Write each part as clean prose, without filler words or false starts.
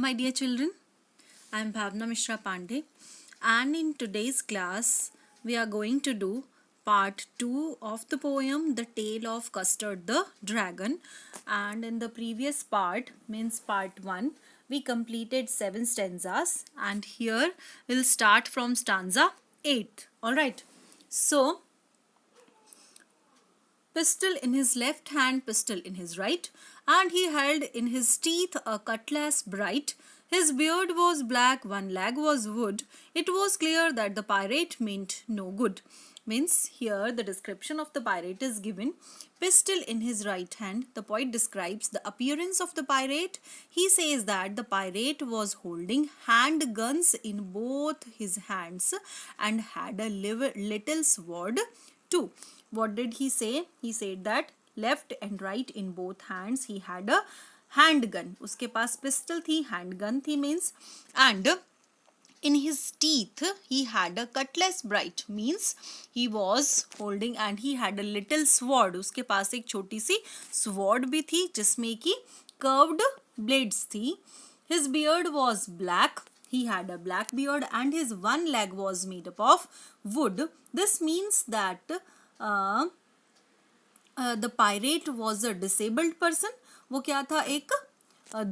My dear children, I am Bhavna Mishra Pandey, and in today's class we are going to do part 2 of the poem The Tale of Custard the Dragon. And in the previous part, means part 1, we completed 7 stanzas, and here we'll start from stanza 8. Alright, so pistol in his left hand, pistol in his right, and he held in his teeth a cutlass bright. His beard was black, one leg was wood. It was clear that the pirate meant no good. Means here the description of the pirate is given. Pistol in his right hand. The poet describes the appearance of the pirate. He says that the pirate was holding handguns in both his hands and had a little sword too. What did he say? He said that left and right in both hands he had a handgun. उसके पास pistol थी, handgun थी means, and in his teeth he had a cutlass bright means he was holding and he had a little sword. उसके पास एक छोटी सी sword भी थी जिसमें की curved blades थी. His beard was black. He had a black beard and his one leg was made up of wood. This means that the pirate was a disabled person. वो क्या था एक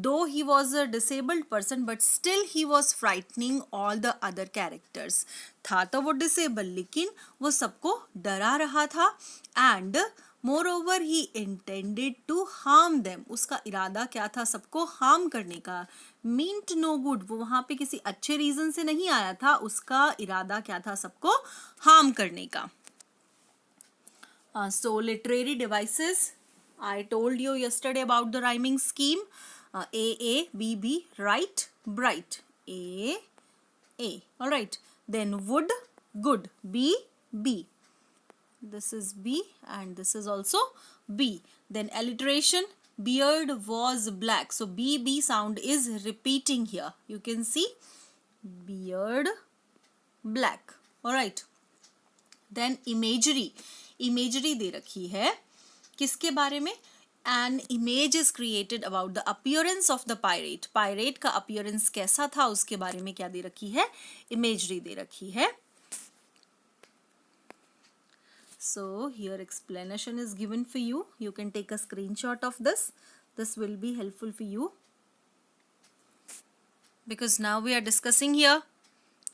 though he was a disabled person but still he was frightening all the other characters. था तो वो disabled लेकिन वो सबको डरा रहा था and moreover he intended to harm them. उसका इरादा क्या था? सबको harm करने का. meant no good. वो वहाँ पे किसी अच्छे reason से नहीं आया था. उसका इरादा क्या था? सबको harm करने का. So literary devices, I told you yesterday about the rhyming scheme. A, B, B, right, bright. A. Alright. Then wood, good. B, B. This is B and this is also B. Then alliteration, beard was black. So B sound is repeating here. You can see beard, black. Alright. Then imagery. Imagery दे रखी है किसके बारे में? An image is created about the appearance of the pirate. Pirate का appearance कैसा था उसके बारे में क्या दे रखी है? इमेजरी दे रखी है. So here explanation is given for you. You can take a screenshot of this. This will be helpful for you because now we are discussing here.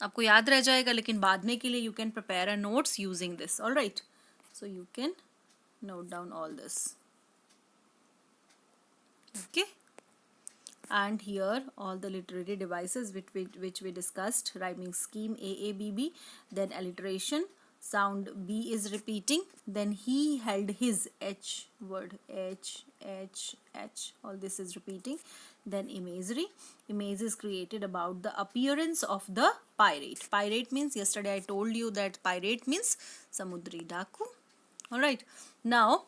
आपको याद रह जाएगा लेकिन बाद में के लिए you can prepare a notes using this. All right. So you can note down all this. Okay. And here all the literary devices which we discussed. Rhyming scheme A, B, B. Then alliteration. Sound B is repeating. Then he held his H word. H. All this is repeating. Then imagery. Image is created about the appearance of the pirate. Pirate means, yesterday I told you that pirate means Samudri Daku. Alright, now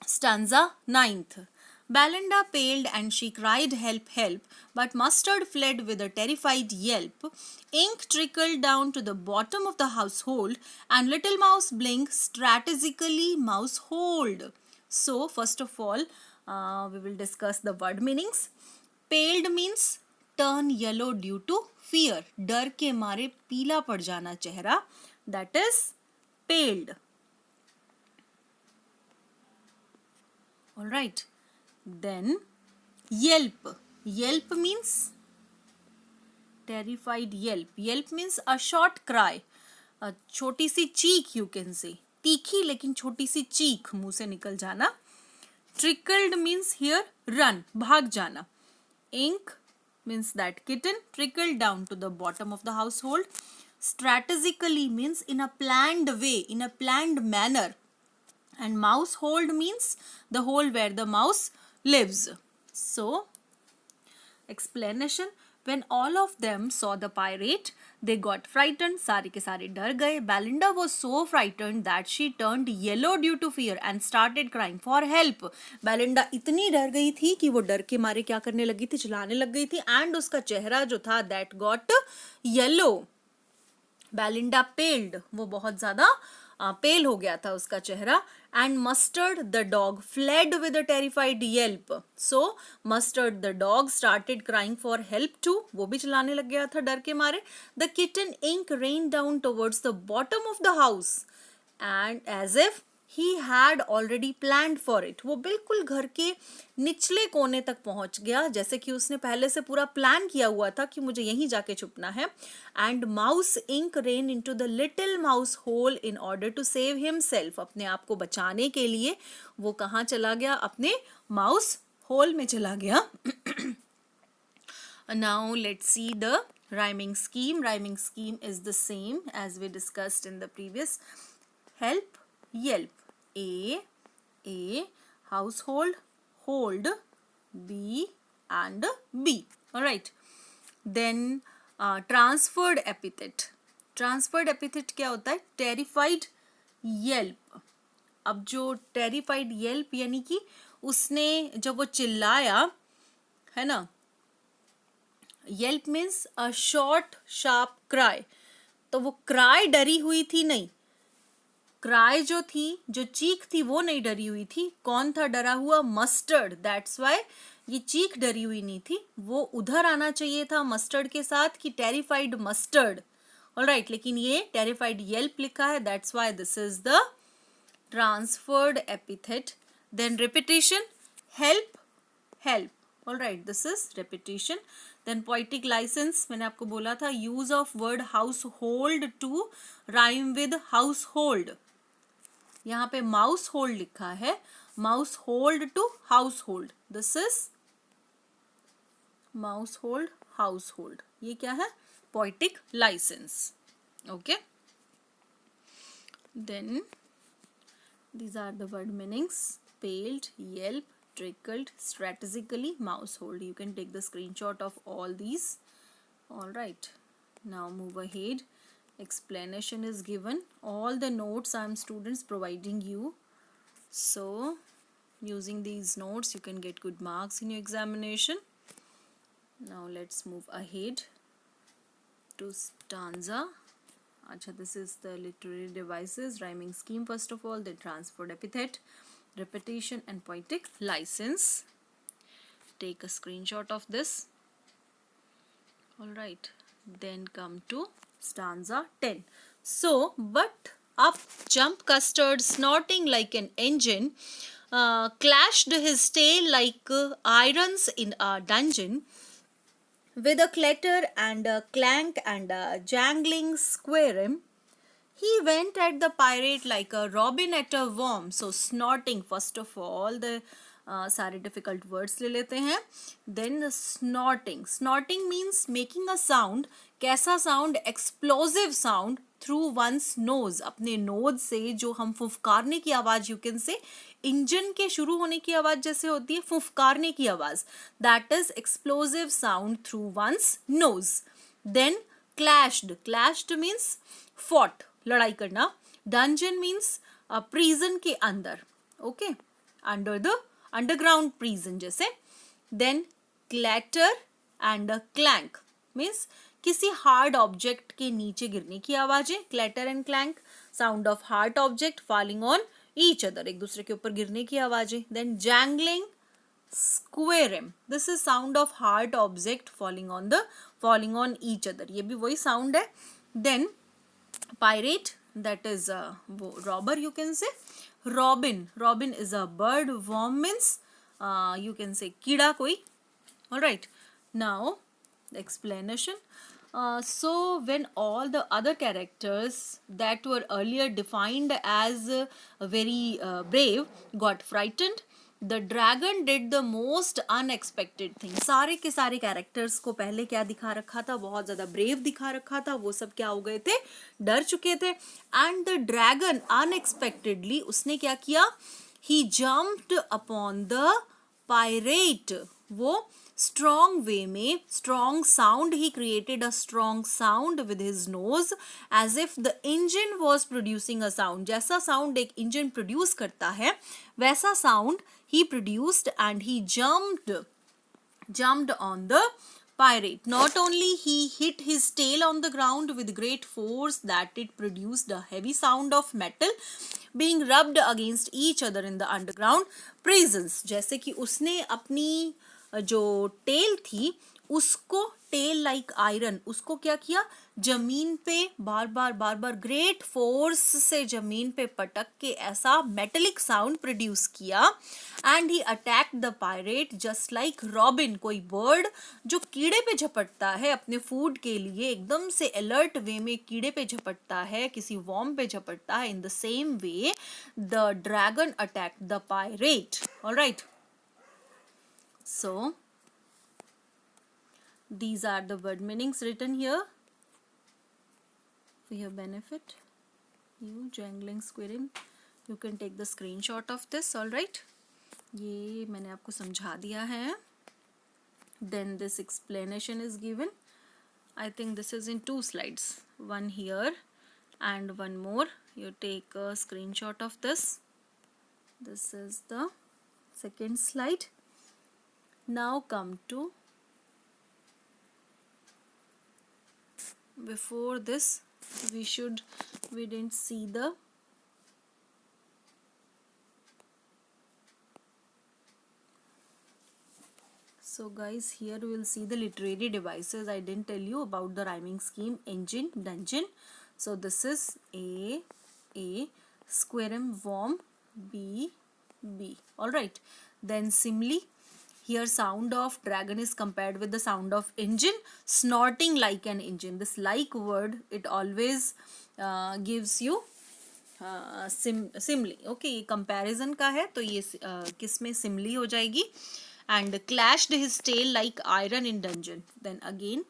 stanza 9th. Belinda paled and she cried help, help, but Mustard fled with a terrified yelp. Ink trickled down to the bottom of the household and Little Mouse blinked strategically mouse hold. So first of all, we will discuss the word meanings. Paled means turn yellow due to fear. डर के मारे पीला पड़ जाना चेहरा. That is paled. Alright. Then yelp. Yelp means terrified yelp. Yelp means a short cry. A छोटी सी चीख you can say. तीखी लेकिन छोटी सी चीख मुंह से निकल जाना. Trickled means here run, भाग जाना. Ink means that kitten trickled down to the bottom of the household. Strategically means in a planned way, in a planned manner. And mouse hold means the hole where the mouse lives. So, explanation. When all of them saw the pirate, they got frightened. सारे के सारे डर गए. Belinda was so frightened that she turned yellow due to fear and started crying for help. Belinda इतनी डर गई थी कि वो डर के मारे क्या करने लगी थी? चिल्लाने लग गई थी. And उसका चेहरा जो था that got yellow. Belinda paled. वो बहुत ज़्यादा पेल हो गया था उसका चेहरा. And Mustard the dog fled with a terrified yelp. So Mustard the dog started crying for help too. वो भी चिल्लाने लग गया था डर के मारे. The kitten Ink ran down towards the bottom of the house and as if he had already planned for it. वो बिल्कुल घर के निचले कोने तक पहुंच गया, जैसे कि उसने पहले से पूरा प्लान किया हुआ था कि मुझे यहीं जाके छुपना है. And mouse Ink ran into the little mouse hole in order to save himself. अपने आप को बचाने के लिए वो कहाँ चला गया? अपने माउस होल में चला गया. Now let's see the rhyming scheme. Rhyming scheme is the same as we discussed in the previous. Help, yelp. A, household, hold, B and B. Alright. Then transferred epithet. Transferred epithet क्या होता है? Terrified yelp. अब जो terrified yelp यानी कि उसने जब वो चिल्लाया, है ना, yelp means a short sharp cry. तो वो cry डरी हुई थी नहीं. क्राई जो थी, जो चीख थी, वो नहीं डरी हुई थी. कौन था डरा हुआ? मस्टर्ड. दैट्स वाई ये चीख डरी हुई नहीं थी. वो उधर आना चाहिए था मस्टर्ड के साथ कि टेरिफाइड मस्टर्ड. ऑलराइट, लेकिन ये टेरिफाइड येल्प लिखा है. That's why this is the transferred epithet. Then repetition, help, help. Alright, this is repetition. Then poetic licence, मैंने आपको बोला था use of word house hold to rhyme with house hold. यहाँ पे माउस होल्ड लिखा है, mouse hold to house hold. This is mouse hold, house hold. ये क्या है? Poetic licence. Okay, then these are the word meanings. Paled, yelp, trickled, strategically, mouse hold. You can take the screenshot of all these. All right, now move ahead. Explanation is given. All the notes I am students providing you. So using these notes you can get good marks in your examination. Now let's move ahead to stanza. Acha, this is the literary devices, rhyming scheme first of all, the transferred epithet, repetition and poetic license. Take a screenshot of this. All right, then come to stanza 10. So, but up jumped Custard, snorting like an engine, clashed his tail like irons in a dungeon. With a clatter and a clank and a jangling squirm, he went at the pirate like a robin at a worm. So snorting, first of all, the सारे difficult words ले लेते हैं. Then the snorting. Snorting means making a sound. कैसा sound? Explosive sound through one's nose. अपने nose से जो हम फुफकारने की आवाज, you can say, इंजन के शुरू होने की आवाज जैसे होती है, फुफकारने की आवाज. That is explosive sound through one's nose. Then clashed. Clashed means fought, लड़ाई करना. Dungeon means prison के अंदर. Okay, under the underground prison जैसे. Then clatter and a clank means किसी hard object के नीचे गिरने की आवाजें. Clatter and clank, sound of hard object falling on each other, एक दूसरे के ऊपर गिरने की आवाजें. Then jangling squirm, this is sound of hard object falling on each other. ये भी वही sound है. Then pirate, that is वो robber you can say. Robin, robin is a bird. Worm means you can say कीड़ा कोई. All right, now the explanation. So when all the other characters that were earlier defined as very brave got frightened, the dragon did the most unexpected thing. सारे के सारे characters को पहले क्या दिखा रखा था? बहुत ज़्यादा brave दिखा रखा था. वो सब क्या हो गए थे? डर चुके थे. And the dragon unexpectedly उसने क्या किया? He jumped upon the pirate. वो strong way में strong sound, he created a strong sound with his nose as if the engine was producing a sound. जैसा sound एक engine produce करता है वैसा sound he produced and he jumped on the pirate. Not only he hit his tail on the ground with great force that it produced a heavy sound of metal being rubbed against each other in the underground prisons. जैसे कि उसने अपनी जो tell थी उसको tell like iron उसको क्या किया जमीन पे बार बार ग्रेट फोर्स से जमीन पे पटक के ऐसा मेटेलिक साउंड प्रोड्यूस किया and he attack the pirate just like robin कोई बर्ड जो कीड़े पे झपटता है अपने फूड के लिए एकदम से अलर्ट वे में कीड़े पे झपटता है किसी वॉर्म पे झपटता है in the same way the dragon attack the pirate alright so these are the word meanings written here for your benefit. You jangling squirrel, you can take the screenshot of this. All right, ये मैंने आपको समझा दिया है. Then this explanation is given. I think this is in 2 slides. One here and one more. You take a screenshot of this. This is the second slide. Now come to before this we didn't see the so guys here we will see the literary devices. I didn't tell you about the rhyming scheme engine dungeon. So this is a squirrel worm b all right. Then simile. Here sound of dragon is compared with the sound of engine snorting like an engine. This like word it always gives you simile. Okay, ये comparison का है तो ये किस में simile हो जाएगी. And clashed his tail like iron in dungeon. Then again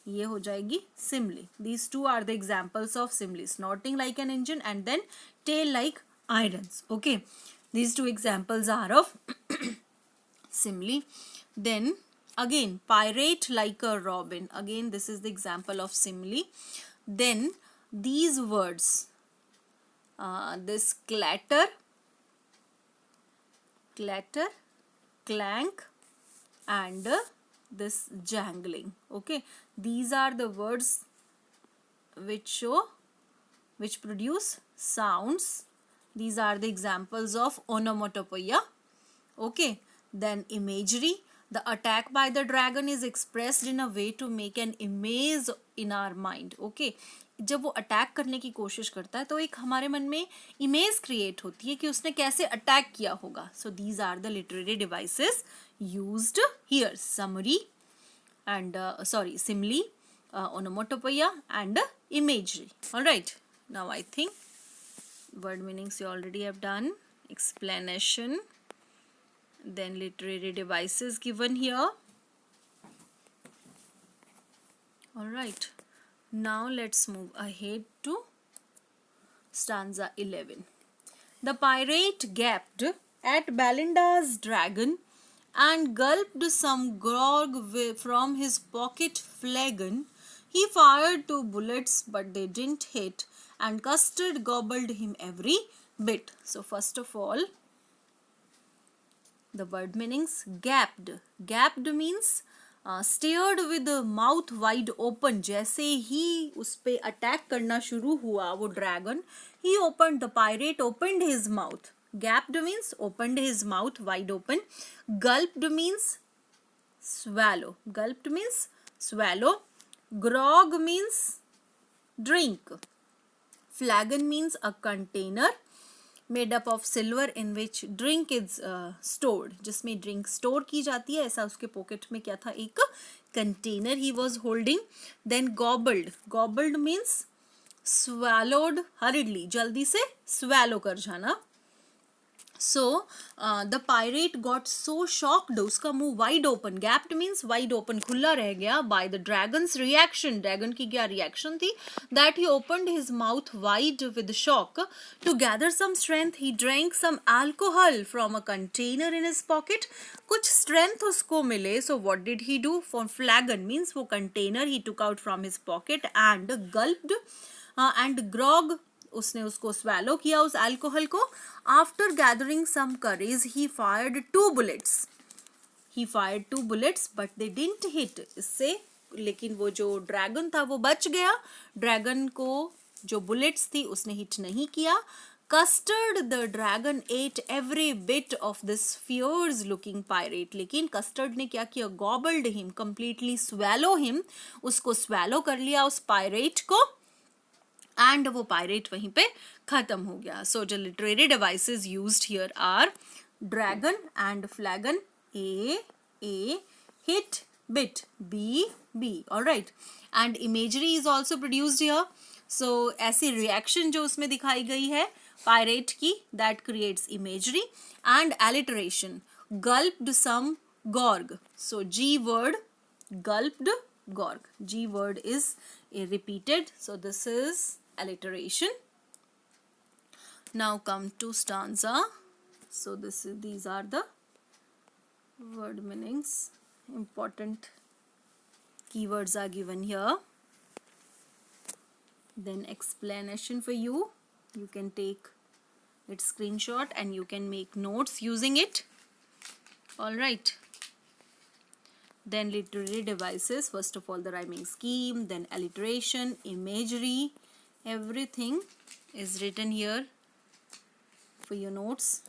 ये हो जाएगी simile. These two are the examples of simile. Snorting like an engine and then tail like irons. Okay, these two examples are of simile. Then again pirate like a robin. Again this is the example of simile. Then these words this clatter, clank and this jangling. Okay, these are the words which produce sounds. These are the examples of onomatopoeia. Okay. Then imagery. The attack by the dragon is expressed in a way to make an image in our mind. Okay. जब वो attack करने की कोशिश करता है तो एक हमारे मन में इमेज क्रिएट होती है कि उसने कैसे अटैक किया होगा. So these are the literary devices used here. Summary and simile, onomatopoeia and imagery. All right. Now I think word meanings you already have done. Explanation. Then literary devices given here. All right. Now let's move ahead to stanza 11. The pirate gaped at Belinda's dragon and gulped some grog from his pocket flagon. He fired 2 bullets but they didn't hit and Custard gobbled him every bit. So first of all, the word meanings. Gapped. Gapped means stared with the mouth wide open. जैसे ही उस पे attack करना शुरू हुआ वो dragon, he opened, the pirate opened his mouth. Gapped means opened his mouth wide open. Gulped means swallow. Gulped means swallow. Grog means drink. Flagon means a container made up of silver in which drink is stored. जिसमें drink store की जाती है, ऐसा उसके pocket में क्या था, एक container he was holding. Then gobbled. Gobbled means swallowed hurriedly, जल्दी से swallow कर जाना. So the pirate got so shocked, उसका मुंह wide open, gapped means wide open, खुला रह गया, by the dragon's reaction. Dragon की क्या reaction थी, that he opened his mouth wide with shock. To gather some strength, he drank some alcohol from a container in his pocket. कुछ strength उसको मिले, so what did he do? For flagon means वो container he took out from his pocket and gulped and grog उसने उसको swallow किया उस alcohol को. After gathering some courage, he fired 2 bullets. he fired 2 bullets but they didn't hit. इससे लेकिन वो जो ड्रैगन था वो बच गया. ड्रैगन को जो बुलेट्स थी उसने हिट नहीं किया. Custard the dragon ate every bit of this fierce looking pirate. लेकिन कस्टर्ड ने क्या किया? Gobbled him, completely swallow him. उसको swallow कर लिया उस पायरेट को, एंड वो पायरेट वहीं पे खत्म हो गया. सो जो literary devices used here are dragon and flagon, A, hit, bit, B. Alright. And imagery is also produced here. So ऐसी रिएक्शन जो उसमें दिखाई गई है पायरेट की, that creates imagery. And alliteration, gulped some grog. So G word, gulped, gorg. G word is repeated. So this is alliteration. Now come to stanza. So these are the word meanings. Important keywords are given here. Then explanation for you. You can take its screenshot and you can make notes using it. All right. Then literary devices, first of all the rhyming scheme, then alliteration, imagery, everything is written here for your notes.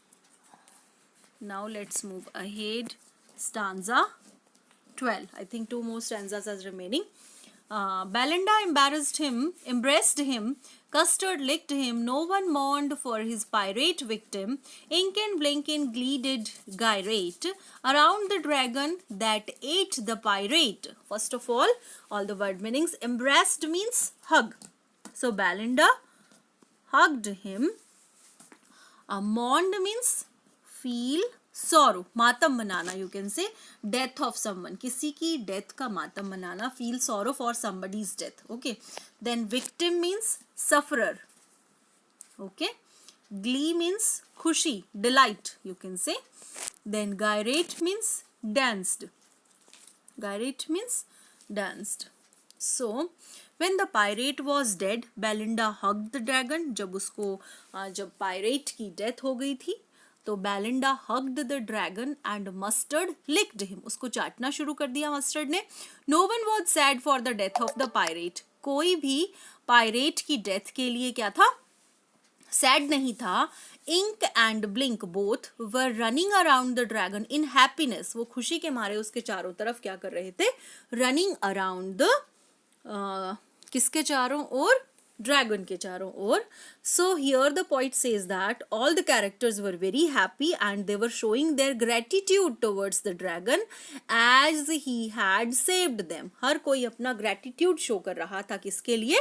Now let's move ahead. Stanza 12. I think 2 more stanzas are remaining. Belinda embraced him, Custard licked him, no one mourned for his pirate victim. Ink and blink in glee did gyrate around the dragon that ate the pirate. First of all the word meanings. Embraced means hug. So Belinda hugged him. Mourned means feel sorrow, मातम मनाना. You can say death of someone, किसी की death का मातम मनाना. Feel sorrow for somebody's death. Okay. Then victim means sufferer. Okay. Glee means खुशी, delight, you can say. Then gyrate means danced. Gyrate means danced. So when the pirate was dead, Belinda hugged the dragon. जब pirate की death हो गई थी तो Belinda hugged the dragon and Mustard licked him. उसको चाटना शुरू कर दिया मस्टर्ड ने. No one was sad for the death of the pirate. कोई भी पायरेट की डेथ के लिए क्या था? सैड नहीं था. Ink and Blink both were running around the dragon in happiness. वो खुशी के मारे उसके चारों तरफ क्या कर रहे थे? Running around the किसके चारों ओर? ड्रैगन के चारों ओर. So here the poet says that all the characters were very happy and they were showing their gratitude towards the dragon as he had saved them. हर कोई अपना gratitude show कर रहा था किसके लिए?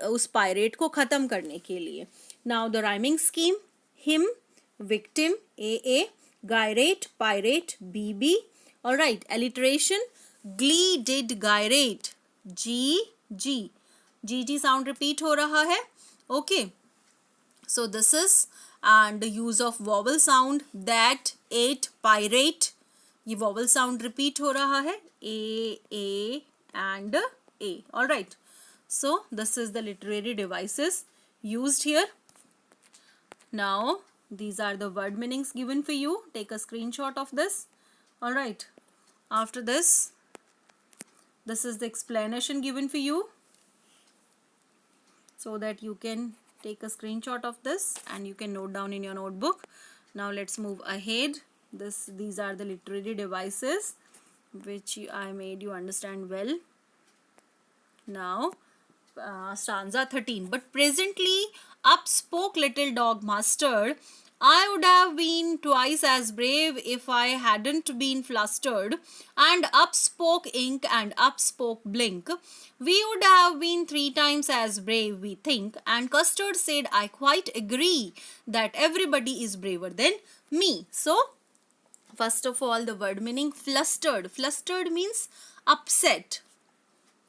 उस पायरेट को खत्म करने के लिए. Now the rhyming scheme: him, victim, A, gyrate, pirate, B. All right. Alliteration: glee did gyrate, G. GT sound repeat हो रहा है. Okay. So this is and the use of vowel sound, that, ate, pirate. ये vowel sound repeat हो रहा है. A and A. All right. So this is the literary devices used here. Now these are the word meanings given for you. Take a screenshot of this. All right. After this is the explanation given for you, so that you can take a screenshot of this and you can note down in your notebook. Now let's move ahead. These are the literary devices which I made you understand well. Now stanza 13. But presently up spoke little dog Mustard, I would have been twice as brave if I hadn't been flustered. And up spoke Ink and up spoke Blink, we would have been 3 times as brave, we think. And Custard said, I quite agree that everybody is braver than me. So first of all the word meaning flustered. Flustered means upset.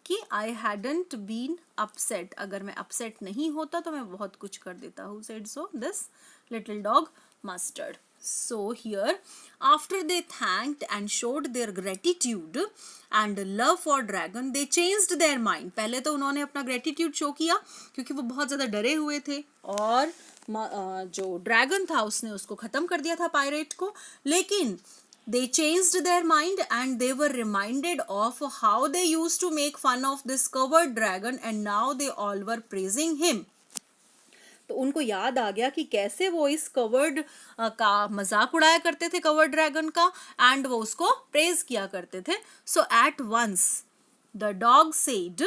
कि I hadn't been upset. अगर मैं upset नहीं होता तो मैं बहुत कुछ कर देता. Who said so? This little dog Mustard. So here after they thanked and showed their gratitude and love for dragon, they changed their mind. पहले तो उन्होंने अपना gratitude show किया क्योंकि वो बहुत ज़्यादा डरे हुए थे और जो ड्रैगन था उसने उसको ख़त्म कर दिया था पायरेट को. लेकिन They changed their mind and they were reminded of how they used to make fun of this covered dragon and now they all were praising him. तो उनको याद आ गया कि कैसे वो इस कवर्ड का मजाक उड़ाया करते थे कवर्ड ड्रैगन का एंड वो उसको प्रेज किया करते थे. So at once the dog said,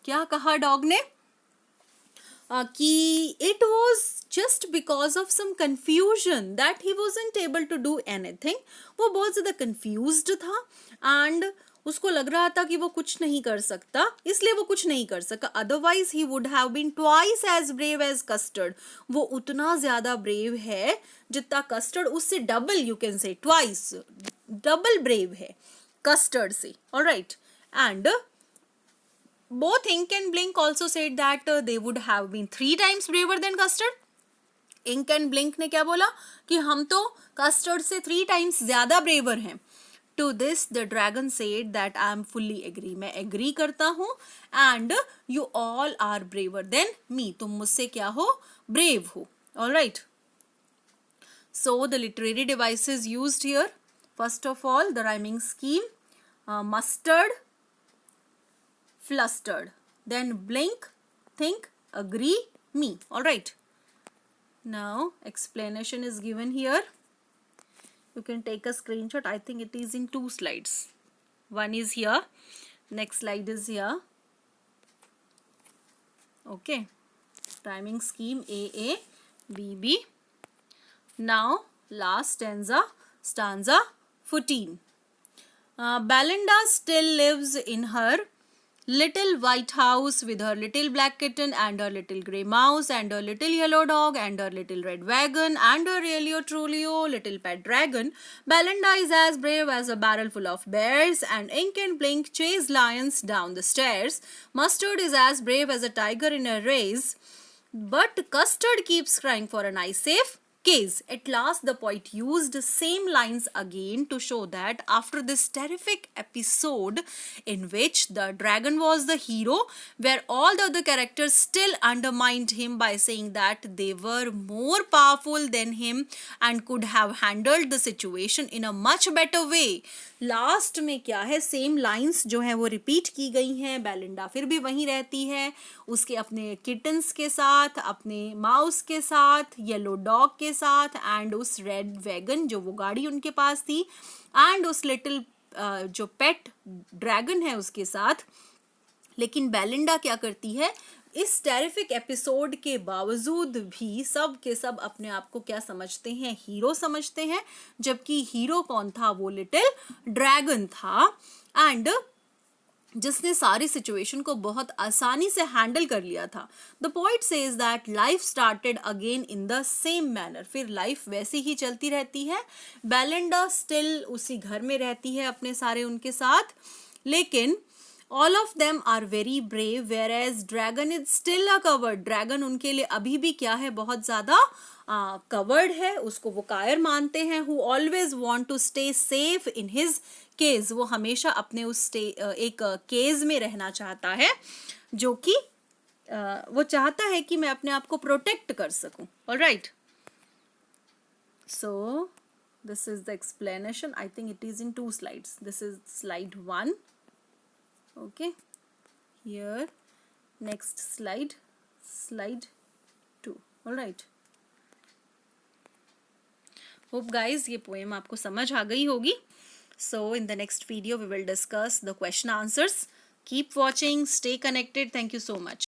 क्या कहा डॉग ने कि it was just because of some confusion that he wasn't able to do anything. वो बहुत ज़्यादा कंफ्यूज्ड था एंड उसको लग रहा था कि वो कुछ नहीं कर सकता, इसलिए वो कुछ नहीं कर सका. Otherwise he would have been twice as brave as Custard. वो उतना ज़्यादा ब्रेव है जितना कस्टर्ड, उससे double, you can say twice, double brave है कस्टर्ड से. Alright. And both Ink and Blink also said that they would have been 3 times braver than Custard. Ink and Blink ने क्या बोला कि हम तो Custard से 3 times ज़्यादा braver हैं. To this the dragon said that I am fully agree. मैं agree करता हूँ and you all are braver than me. तुम मुझसे क्या हो? Brave हो. Alright. So the literary devices used here. First of all, the rhyming scheme, mustard, flustered, then blink, think, agree, me. All right. Now explanation is given here. You can take a screenshot. I think it is in 2 slides. One is here, next slide is here. Okay. Rhyming scheme A, B, B. Now last stanza 14. Belinda still lives in her little white house with her little black kitten and her little grey mouse and her little yellow dog and her little red wagon and her really truly little pet dragon. Belinda is as brave as a barrel full of bears and Ink and Blink chase lions down the stairs. Mustard is as brave as a tiger in a race, but Custard keeps crying for a nice safe case. At last the poet used same lines again to show that after this terrific episode in which the dragon was the hero, where all the other characters still undermined him by saying that they were more powerful than him and could have handled the situation in a much better way. Last में क्या है, same lines जो हैं वो repeat की गई हैं. Belinda फिर भी वहीं रहती है उसके अपने किटन्स के साथ, अपने माउस के साथ, येलो डॉग के साथ एंड उस रेड वैगन जो वो गाड़ी उनके पास थी एंड उस लिटिल जो पेट ड्रैगन है उसके साथ. लेकिन बेलिंडा क्या करती है, इस टेरिफिक एपिसोड के बावजूद भी सब के सब अपने आप को क्या समझते हैं, हीरो समझते हैं. जबकि हीरो कौन था, वो लिटिल ड्रैगन था एंड जिसने सारी सिचुएशन को बहुत आसानी से हैंडल कर लिया था. The poet says that life started again in the same manner. फिर लाइफ वैसी ही चलती रहती है. बेलिंडा स्टिल उसी घर में रहती है अपने सारे उनके साथ, लेकिन all of them are very brave whereas dragon is still a covered. dragon उनके लिए अभी भी क्या है, बहुत ज़्यादा covered है, उसको वो कायर मानते हैं. who always want to stay safe in his case. वो हमेशा अपने उस एक केज में रहना चाहता है जो कि वो चाहता है कि मैं अपने आप को प्रोटेक्ट कर सकूं. alright. So this is the explanation. I think it is in 2 slides. This is slide 1. Okay, here next slide 2. all right. hope guys ये poem आपको समझ आ गई होगी. So in the next video we will discuss the question answers. Keep watching, stay connected. Thank you so much.